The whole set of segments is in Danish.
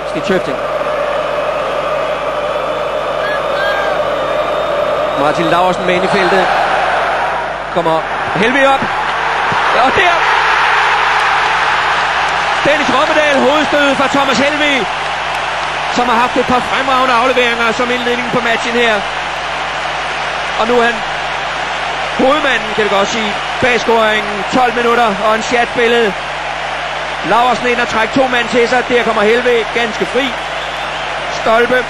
Stig Tøfting. Martin Laursen med ind i feltet. Kommer Helvig op. Og der! Dennis Rommedal, hovedstødet fra Thomas Helvig, som har haft et par fremragende afleveringer som indledning på matchen her. Og nu er han hovedmanden, kan vi godt sige, bag scoringen. 12 minutter og en chatbillede. Laursen ind og trækker 2 mand til sig. Der kommer Helvig ganske fri. Stolpe.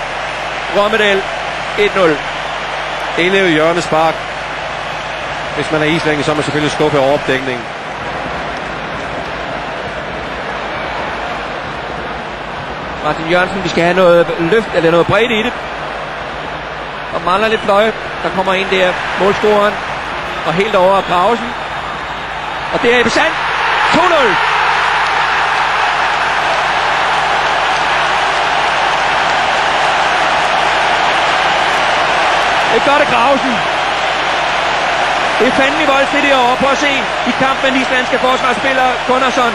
Rommedal 1-0. Elev hjørnespark. Hvis man er islængde, så må man selvfølgelig skubbe over opdækningen. Martin Jørgensen, vi skal have noget løft eller noget bredt i det. Og mangler lidt fløje. Der kommer en der, målscoren. Og helt over af Gravesen. Og det er Ebbe Sand. 2-0. Det gør det Gravesen. Det er fandme voldsligt i år. Prøv at se i kamp med den islandske forsvarsspiller Gunnarsson.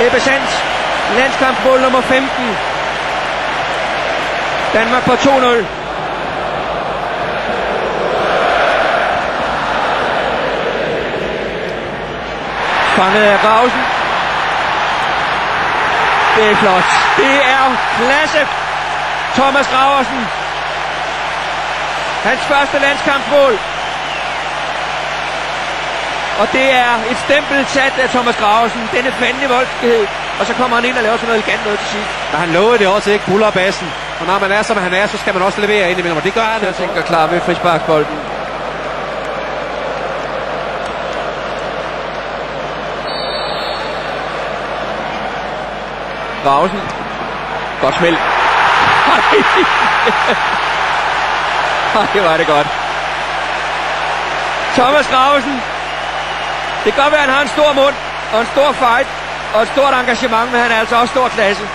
Ebbe Sands landskampsmål nummer 15. Danmark på 2-0. Fanget af Gravesen. Det er flot. Det er klasse. Thomas Graversen. Hans første landskampsmål. Og det er et stempel sat af Thomas Graversen. Denne fandme voldskighed. Og så kommer han ind og laver sådan noget elegant noget til sidst. Men han lovede det også ikke, buller bassen. Og når man er, som han er, så skal man også levere ind imellem. Og det gør han. Jeg tænker klar ved frisparksbolden. Graversen. Godt smæld. Det var det godt. Thomas Graversen. Det kan godt være, at han har en stor mund og en stor fight og et stort engagement, men han er altså også stor klasse.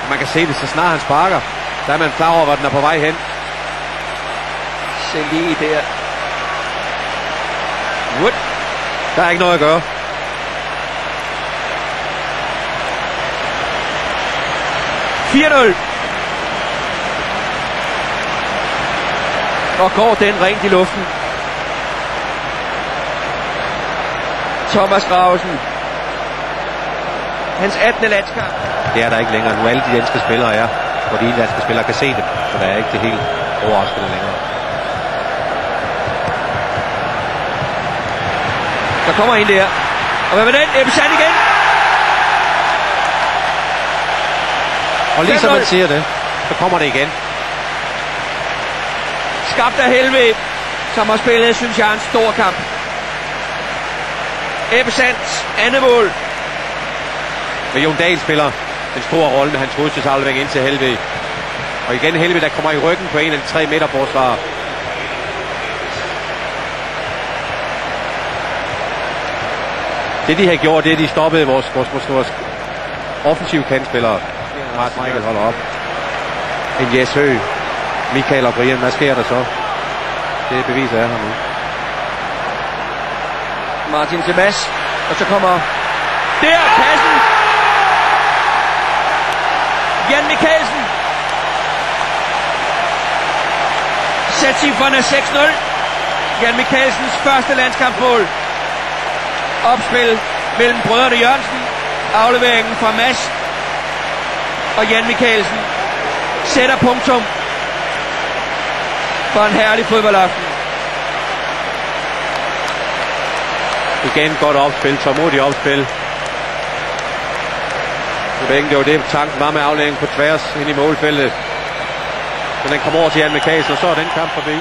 Man kan se det, så snart han sparker. Der er man klar over, hvor den er på vej hen. Se lige der. Wood. Der er ikke noget at gøre. Og går den rent i luften. Thomas Graversen. Hans 18. landskamp. Det er der ikke længere. Nu alle de danske spillere er, hvor de danske spillere kan se det. Så der er ikke det helt overraskende længere. Der kommer en der. Og hvad med den? Ebbe Sand igen. Og lige som man siger det, så kommer det igen. Skabt af Helvig, som har spillet, synes jeg, en stor kamp. Ebbe Sands andet mål. Men Jon Dahl spiller en stor rolle med hans hovedstødsaflevering ind til Helvig. Og igen Helvig, der kommer i ryggen på en af de 3 meter forsvarer. Det de har gjort, det er, de stoppede vores offensive kantspillere. Martin Michael holder op. En Jes Høgh, Michael og Brian. Hvad sker der så? Det beviser jeg her nu. Martin til Mads. Og så kommer der passen. Jan Mikkelsen. Sætcifrene 6-0. Jan Mikkelsens første landskampsmål. Opspil mellem brødrene Jørgensen. Afleveringen fra Mads og Jan Mikkelsen sætter punktum for en herlig fodboldaften. Igen godt opspil, tålmodigt opspil. Det var det, tanken var med aflægning på tværs ind i målfeltet. Men den kommer over til Jan Mikkelsen, og så er den kamp forbi.